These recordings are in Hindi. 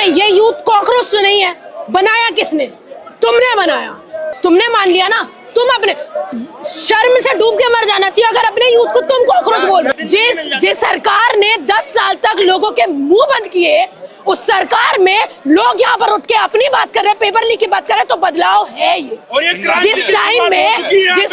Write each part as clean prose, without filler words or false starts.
नहीं, ये यूथ कॉकरोच तो नहीं है। बनाया किसने? तुमने बनाया, तुमने मान लिया ना। तुम अपने शर्म से डूब के मर जाना चाहिए अगर अपने यूथ को तुम कॉकरोच बोल। जिस सरकार ने 10 साल तक लोगों के मुंह बंद किए, उस सरकार में लोग यहाँ पर उठ के अपनी बात कर रहे हैं, पेपर लीक की बात कर रहे हैं, तो बदलाव है ये। जिस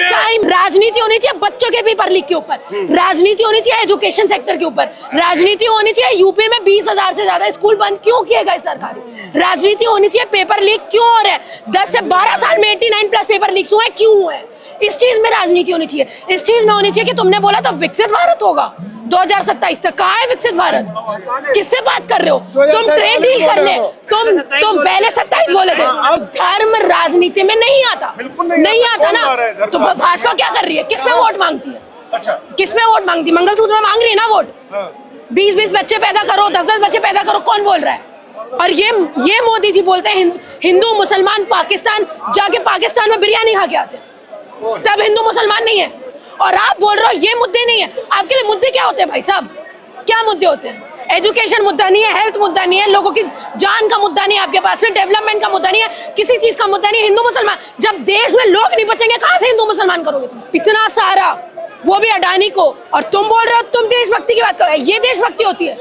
टाइम राजनीति होनी चाहिए बच्चों के पेपर लीक के ऊपर, राजनीति होनी चाहिए एजुकेशन सेक्टर के ऊपर, राजनीति होनी चाहिए यूपी में 20,000 से ज्यादा स्कूल बंद क्यों किए गए सरकारी, राजनीति होनी चाहिए पेपर लीक क्यों हो रहे हैं, 10 से 12 साल में 89+ पेपर लीक हुए क्यों हुए। इस चीज में राजनीति होनी चाहिए। इस चीज में होनी चाहिए कि तुमने बोला था विकसित भारत होगा 2027 तक। कहाँ है विकसित भारत? किससे बात कर रहे हो? तुम ट्रेड डील कर ले। तुम पहले 27 बोले थे। धर्म राजनीति में नहीं आता, नहीं आता ना। तो भाजपा क्या कर रही है? किसमें वोट मांगती है? अच्छा, किसमें वोट मांगती है? मंगलसूत्र में मांग रही है ना वोट। 20-20 बच्चे पैदा करो, 10-10 बच्चे पैदा करो, कौन बोल रहा है? और ये मोदी जी बोलते हैं हिंदू मुसलमान पाकिस्तान जाके पाकिस्तान में बिरयानी खा के आते हैं, तब हिंदू मुसलमान नहीं है। और आप बोल रहे हो ये मुद्दे नहीं है। आपके लिए मुद्दे क्या होते हैं भाई साहब? क्या मुद्दे होते हैं? एजुकेशन मुद्दा नहीं है, हेल्थ मुद्दा नहीं है, लोगों की जान का मुद्दा नहीं है आपके पास में, डेवलपमेंट का मुद्दा नहीं है, किसी चीज का मुद्दा नहीं है। हिंदू मुसलमान, जब देश में लोग नहीं बचेंगे कहां से हिंदू मुसलमान करोगे तुम? इतना सारा, वो भी अडानी को। और तुम बोल रहे हो तुम देशभक्ति की बात करो। ये देशभक्ति होती है?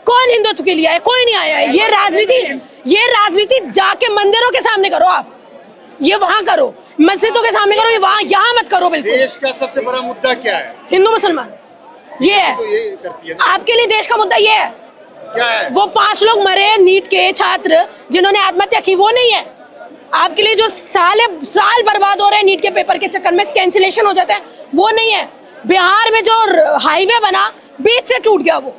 कौन हिंदुत्व के लिए आया? कोई नहीं आया है। ये राजनीति जाके मंदिरों के सामने करो आप, ये वहां करो, मस्जिदों के सामने करो, ये वहां, यहाँ मत करो। बिल्कुल। देश का सबसे बड़ा मुद्दा क्या है? हिंदू मुसलमान, ये है। तो ये करती है ना। आपके लिए देश का मुद्दा ये है? क्या है? वो 5 लोग मरे नीट के छात्र जिन्होंने आत्महत्या की, वो नहीं है आपके लिए? जो साल बर्बाद हो रहे हैं नीट के पेपर के चक्कर में, कैंसिलेशन हो जाता है, वो नहीं है? बिहार में जो हाईवे बना बीच से टूट गया, वो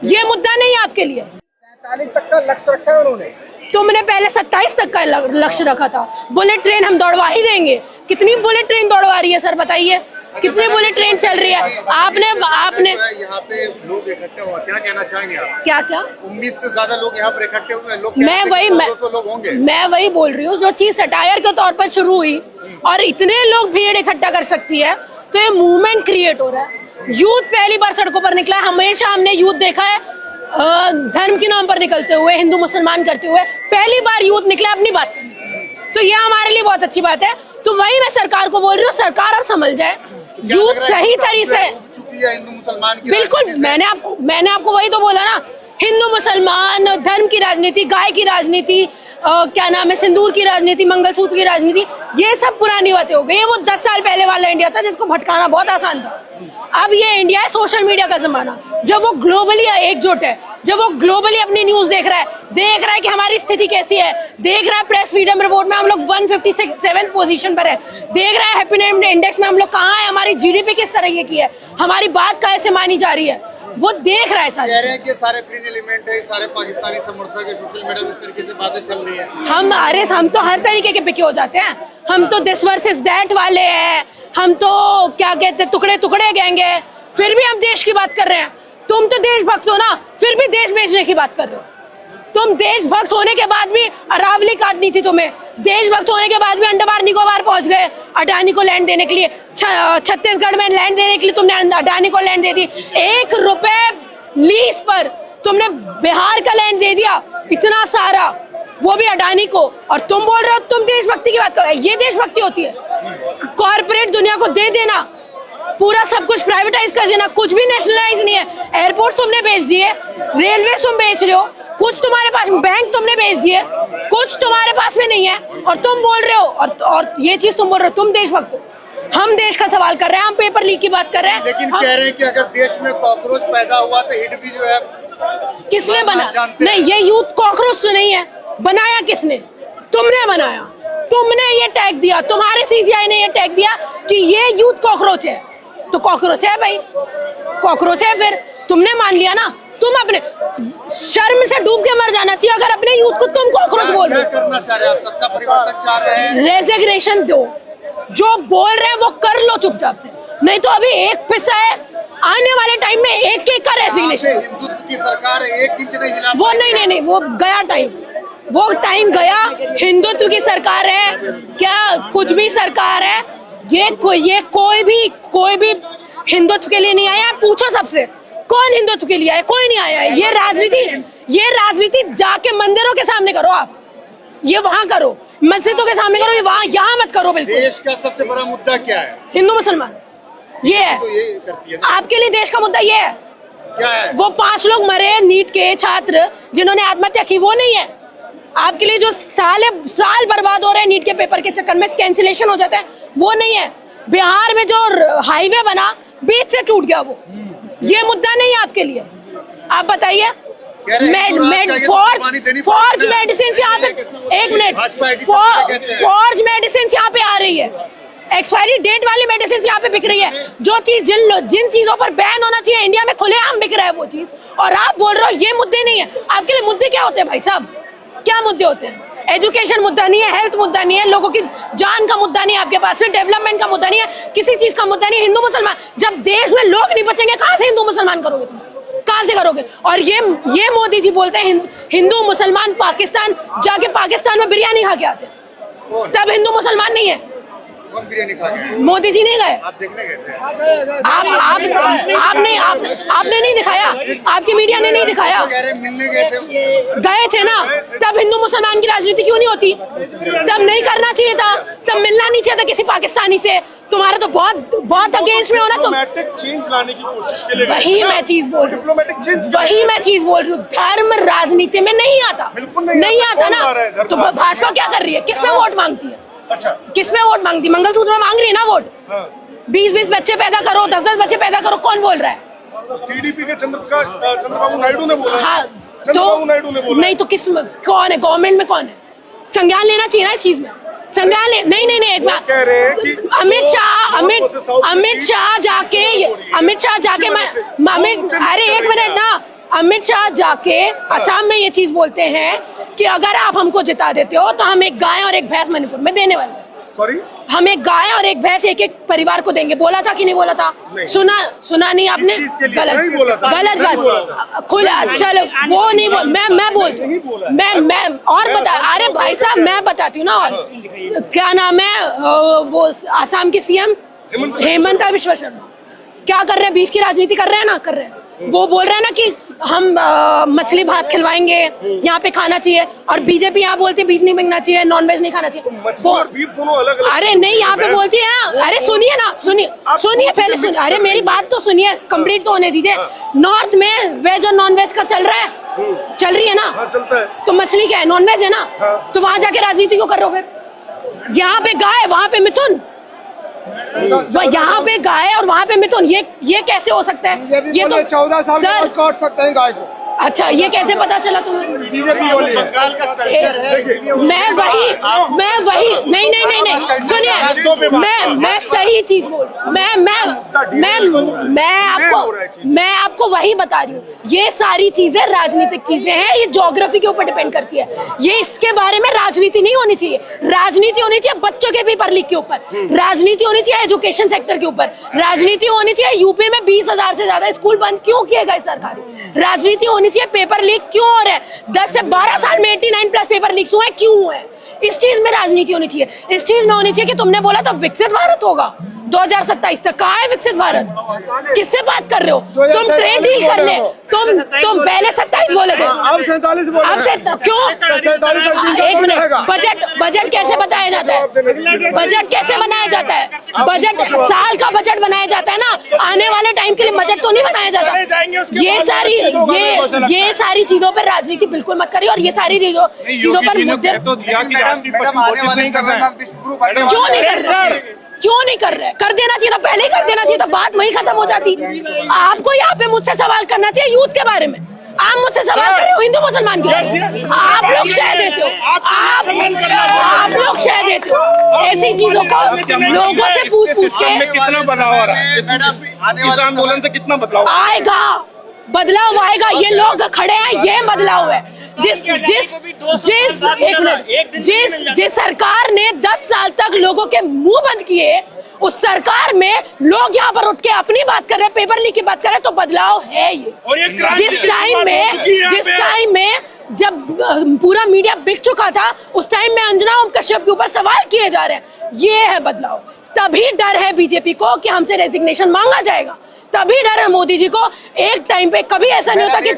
ये मुद्दा नहीं है आपके लिए? 47 तक का लक्ष्य रखा है उन्होंने। तुमने पहले 27 तक का लक्ष्य रखा था। बुलेट ट्रेन हम दौड़वा ही देंगे। कितनी बुलेट ट्रेन दौड़वा रही है सर, बताइए? कितनी बुलेट ट्रेन चल रही है? आपने यहाँ पे लोग इकट्ठे हुए, क्या कहना चाहेंगे आप? क्या 19 से ज्यादा लोग यहाँ पर इकट्ठे हुए हैं। लोग मैं वही बोल रही हूँ, जो चीज सटायर के तौर पर शुरू हुई और इतने लोग भीड़ इकट्ठा कर सकती है, तो ये मूवमेंट क्रिएट हो रहा है। यूथ पहली बार सड़कों पर निकला है। हमेशा हमने यूथ देखा है धर्म के नाम पर निकलते हुए, हिंदू मुसलमान करते हुए। पहली बार यूथ निकला अपनी बात करने, तो ये हमारे लिए बहुत अच्छी बात है। तो वही मैं सरकार को बोल रही हूँ, सरकार अब समझ जाए, यूथ सही तरीके से। हिंदू मुसलमान की बिल्कुल, मैंने आपको वही तो बोला ना, हिंदू मुसलमान, धर्म की राजनीति, गाय की राजनीति, क्या नाम है, सिंदूर की राजनीति, मंगलसूत्र की राजनीति, ये सब पुरानी बातें हो गई है। वो 10 साल पहले वाला इंडिया था जिसको भटकाना बहुत आसान था। अब ये इंडिया है सोशल मीडिया का जमाना, जब वो ग्लोबली एकजुट है, जब वो ग्लोबली अपनी न्यूज देख रहा है कि हमारी स्थिति कैसी है, देख रहा है प्रेस फ्रीडम रिपोर्ट में हम लोग 157 पोजीशन पर है, देख रहा है हैप्पीनेस इंडेक्स में हम लोग कहाँ है, हमारी जीडीपी किस तरह की है, हमारी बात कैसे मानी जा रही है, वो देख रहा है। कह रहे हैं कि सारे फ्रिंज एलिमेंट है, सारे पाकिस्तानी समर्थक है, सोशल मीडिया में इस तरीके से बातें चल रही है। हम तो हर तरीके के पिके हो जाते हैं। हम तो दिस वर्सेस दैट वाले हैं, हम तो क्या कहते हैं टुकड़े टुकड़े गैंग है, फिर भी हम देश की बात कर रहे हैं। तुम तो देशभक्त हो ना, फिर भी देश बेचने की बात कर रहे हो। तुम देशभक्त होने के बाद भी अरावली काटनी थी तुम्हें, देशभक्त होने के बाद भी अंडमान निकोबार पहुंच गए अडानी को लैंड देने के लिए, छत्तीसगढ़ में लैंड देने के लिए तुमने अडानी को लैंड दे दी। 1 रुपए लीज पर तुमने बिहार का लैंड दे दिया, इतना सारा, वो भी अडानी को। और तुम बोल रहे हो तुम देशभक्ति की बात करो। ये देशभक्ति होती है? कॉर्पोरेट दुनिया को दे देना, पूरा सब कुछ प्राइवेटाइज कर देना, कुछ भी नेशनलाइज नहीं है। एयरपोर्ट तुमने बेच दिए, रेलवे तुम बेच रहे हो, कुछ तुम्हारे पास, बैंक तुमने बेच दिए, कुछ तुम्हारे पास में नहीं है, और तुम बोल रहे हो, और ये चीज तुम बोल रहे हो तुम देशभक्त हो। हम देश का सवाल कर रहे हैं, हम पेपर लीक की बात कर रहे हैं। लेकिन कह रहे हैं कि अगर देश में कॉकरोच पैदा हुआ तो हिट भी जो है किसने बना? नहीं, ये यूथ कॉकरोच तो नहीं है। बनाया किसने? तुमने बनाया, तुमने ये टैग दिया, तुम्हारे सीजीआई ने ये टैग दिया कि ये यूथ कॉकरोच है, तो कॉकरोच है भाई, कॉकरोच है। फिर तुमने मान लिया ना। तुम अपने शर्म से डूब के मर जाना चाहिए अगर अपने यूथ को तुम कॉकरोच बोल रहे हो। क्या करना चाह रहे हैं आप? सत्ता परिवर्तन चाह रहे हैं? रेजिग्नेशन दो, जो बोल रहे हैं वो कर लो चुपचाप से, नहीं तो अभी एक पिसा है, आने वाले टाइम में एक का रेजिग्नेशन। हिंदुत्व की सरकार है, 1 इंच नहीं हिला। वो नहीं, वो गया टाइम, वो टाइम गया। हिंदुत्व की सरकार है क्या? कुछ भी सरकार है, ये कोई भी हिंदुत्व के लिए नहीं आया। पूछो सबसे, कौन हिंदुत्व के लिए आया? कोई नहीं आया है। ये राजनीति जाके मंदिरों के सामने करो आप, ये वहां करो, मस्जिदों के सामने करो, ये वहां, यहाँ मत करो। बिल्कुल देश का सबसे बड़ा मुद्दा क्या है? हिंदू मुसलमान, ये है। तो ये करती है ना। आपके लिए देश का मुद्दा ये है। क्या है? वो 5 लोग मरे नीट के छात्र जिन्होंने आत्महत्या की, वो नहीं है। आपके लिए जो साल बर्बाद हो रहे हैं नीट के पेपर के चक्कर में, कैंसिलेशन हो जाता है, वो नहीं है। बिहार में जो हाईवे बना बीच से टूट गया, वो ये मुद्दा नहीं है आपके लिए। आप बताइए, फॉर्ज मेडिसिन यहाँ पे, एक मिनट, फॉर्ज मेडिसिन यहाँ पे आ रही है, एक्सपायरी डेट वाली मेडिसिन यहाँ पे बिक रही है। जो चीज जिन चीजों पर बैन होना चाहिए इंडिया में खुलेआम बिक रहा है वो चीज, और आप बोल रहे हो ये मुद्दे नहीं है। आपके लिए मुद्दे क्या होते हैं भाई साहब? क्या मुद्दे होते हैं? एजुकेशन मुद्दा नहीं है, हेल्थ मुद्दा नहीं है, लोगों की जान का मुद्दा नहीं है आपके पास, फिर डेवलपमेंट का मुद्दा नहीं है, किसी चीज का मुद्दा नहीं है। हिंदू मुसलमान, जब देश में लोग नहीं बचेंगे कहां से हिंदू मुसलमान करोगे तुम? कहां से करोगे? और ये मोदी जी बोलते हैं हिंदू मुसलमान पाकिस्तान जाके पाकिस्तान में बिरयानी खा के आते हैं, तब हिंदू मुसलमान नहीं है। कौन बिरयानी खा गया? मोदी जी नहीं गए, आप देखने गए थे? आपने नहीं दिखाया, आपकी मीडिया ने नहीं दिखाया। कह रहे मिलने गए थे, गए थे ना, तब हिंदू मुसलमान की राजनीति क्यों नहीं होती? तब नहीं करना चाहिए था, तब मिलना नहीं चाहिए था किसी पाकिस्तानी से। तुम्हारा तो बहुत अगेंस्ट में हो ना तुम। डिप्लोमेटिक चेंज लाने की कोशिश के लिए वही मैं चीज बोल रही हूँ, धर्म राजनीति में नहीं आता, नहीं आता ना। तो भाजपा क्या कर रही है? किसमें वोट मांगती है? अच्छा, किसमें वोट मांगती? मंगलसूत्र मांग रही है ना वोट। 20-20 बच्चे पैदा करो, 10-10 बच्चे पैदा करो, कौन बोल रहा है? टीडीपी के चंद्रबाबू नायडू ने बोला। हाँ, चंद्रबाबू नायडू ने बोला। नहीं तो कौन है गवर्नमेंट में? कौन है? संज्ञान लेना चाहिए ना इस चीज में, संज्ञान ले। नहीं एक बात, अमित शाह जाके अरे एक मिनट ना, अमित शाह जाके असम में ये चीज बोलते हैं कि अगर आप हमको जिता देते हो तो हम एक गाय और एक भैंस मणिपुर में देने वाले हैं। सॉरी, हम एक गाय और एक भैंस एक परिवार को देंगे। बोला था कि नहीं बोला था? नहीं। सुना नहीं आपने? गलत बात। खुला, चलो वो नहीं बोल, मैं बोलती हूँ, मैं और बता। अरे भाई साहब मैं बताती हूँ ना। और क्या नाम है वो आसाम के सीएम हेमंत बिश्वा शर्मा, क्या कर रहे हैं? बीफ की राजनीति कर रहे हैं ना, कर रहे हैं। वो बोल रहे हैं ना कि हम मछली भात खिलवाएंगे, यहाँ पे खाना चाहिए, और बीजेपी यहाँ बोलती है बीफ नहीं बिकना चाहिए, नॉनवेज नहीं खाना चाहिए। और बीफ दोनों अलग अलग। अरे नहीं, यहाँ पे बोलती है। अरे सुनिए ना, सुनिए पहले सुनिए। अरे मेरी बात तो सुनिए, कंप्लीट तो होने दीजिए। नॉर्थ में वेज और नॉनवेज का चल रहा है, चल रही है ना? हाँ, चलता है। तो मछली क्या है? नॉनवेज है ना? तो वहां जाके राजनीति क्यों कर रहे हो फिर? यहाँ पे गाय, वहां पे मिथुन, यहाँ पे गाय और वहाँ पे मिथुन, ये कैसे हो सकता है? ये तो 14 साल के बाद काट सकते हैं गाय को। अच्छा, ये कैसे पता चला तुम्हें? बंगाल का कल्चर है इसलिए मैं वही नहीं सुनिए, मैं सही चीज बोल, मैं आपको वही बता रही हूँ। ये सारी चीजें राजनीतिक चीजें हैं, ये ज्योग्राफी के ऊपर डिपेंड करती है। ये इसके बारे में राजनीति नहीं होनी चाहिए। राजनीति होनी चाहिए बच्चों के पेपर लीक के ऊपर, राजनीति होनी चाहिए एजुकेशन सेक्टर के ऊपर, राजनीति होनी चाहिए यूपी में 20,000 से ज्यादा स्कूल बंद क्यों किए गए सरकारी, राजनीति होनी चाहिए पेपर लीक क्यों हो रहे हैं, 10 से 12 साल में 89+ पेपर लीक हुए क्यों हुए। इस चीज में राजनीति होनी चाहिए। इस चीज में होनी चाहिए कि तुमने बोला था विकसित भारत होगा 2027 तक। कहाँ है विकसित भारत? किससे बात कर रहे हो तुम? ट्रेड डील कर ले। तुम पहले 27 बोले थे, अब 47 बोले। अब से क्यों? एक मिनट, बजट कैसे बताया जाता है? बजट कैसे बनाया जाता है? बजट साल का बजट बनाया जाता है ना, आने वाले टाइम के लिए बजट तो नहीं बनाया जाता। ये सारी चीजों पर राजनीति बिल्कुल मत करिए, और ये सारी चीजों पर मुद्दे क्यों नहीं कर रहे? क्यों नहीं कर रहे? कर देना चाहिए था, पहले ही कर देना चाहिए था, बात वही खत्म हो जाती। आपको यहाँ पे मुझसे सवाल करना चाहिए यूथ के बारे में। आप मुझसे सवाल कर रहे हो हिंदू मुसलमान के बारे में। आप लोग शह देते हो, आप लोग शह देते हो ऐसी चीजों को लोगों से पूछ के। कितना बदलाव आ रहा है इस आंदोलन से? कितना बदलाव आएगा? बदलाव आएगा। ये लोग खड़े हैं, ये बदलाव है। जिस सरकार ने 10 साल तक लोगों के मुंह बंद किए, उस सरकार में लोग यहाँ पर उठ के अपनी बात कर रहे हैं, पेपर लीक की बात कर रहे हैं, तो बदलाव है ये। जिस टाइम में जब पूरा मीडिया बिक चुका था, उस टाइम में अंजना ओम कश्यप के ऊपर सवाल किए जा रहे हैं, ये है बदलाव। तभी डर है बीजेपी को कि हमसे रेजिग्नेशन मांगा जाएगा, तभी डर है मोदी जी को। एक टाइम पे कभी ऐसा नहीं होता कि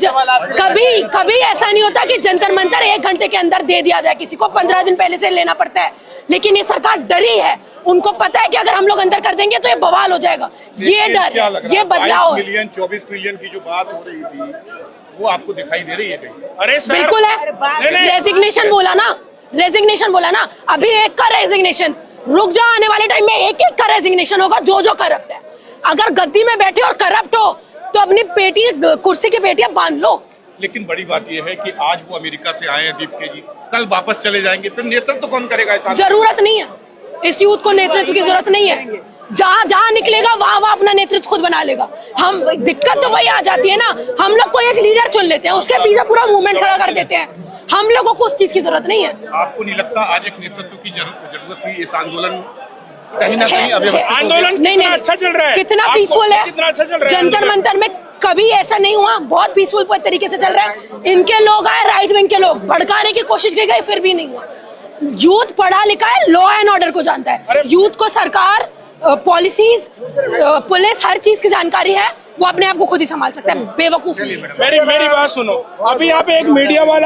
कभी ऐसा नहीं होता कि जंतर मंतर 1 घंटे के अंदर दे दिया जाए किसी को, 15 दिन पहले से लेना पड़ता है। लेकिन ये सरकार डरी है, उनको पता है कि अगर हम लोग अंदर कर देंगे तो ये बवाल हो जाएगा। ये डर, ये बदलाव 22 मिलियन 24 मिलियन की जो बात हो रही थी वो आपको दिखाई दे रही है कहीं? अरे सर, बिल्कुल है। रेजिग्नेशन बोला ना, अभी एक का रेजिग्नेशन, रुक जाओ, आने वाले टाइम में एक का रेजिग्नेशन होगा जो करप्ट है। अगर गद्दी में बैठे और करप्ट हो तो अपनी कुर्सी की पेटियां बांध लो। लेकिन बड़ी बात यह है कि आज वो अमेरिका से आए हैं दीपके जी, कल वापस चले जाएंगे, फिर नेतृत्व तो कौन करेगा इस? जरूरत नहीं है, इस यूथ को नेतृत्व की जरूरत नहीं है। जहां निकलेगा वहां अपना नेतृत्व खुद बना लेगा। हम दिक्कत तो वही आ जाती है ना, हम लोग को एक लीडर चुन लेते हैं, उसके पीछे पूरा मूवमेंट खड़ा कर देते हैं। हम लोगों को उस चीज की जरूरत नहीं है। आपको नहीं लगता आज एक नेतृत्व की जरूरत थी? इस आंदोलन कहीं ना कहीं अव्यवस्थित हो गया। आंदोलन नहीं, अच्छा चल रहा है, कितना पीसफुल है, कितना अच्छा चल रहा है जंतर मंतर में कभी ऐसा नहीं हुआ, बहुत पीसफुल तरीके से चल रहा है। इनके लोग आए, राइट विंग के लोग भड़काने की कोशिश की गई, फिर भी नहीं हुआ। यूथ पढ़ा लिखा है, लॉ एंड ऑर्डर को जानता है। यूथ को सरकार, पॉलिसीज, पुलिस, हर चीज की जानकारी है, वो अपने आप को खुद ही संभाल सकता है। बेवकूफ नहीं है। मेरी बात सुनो, अभी आप एक मीडिया वाला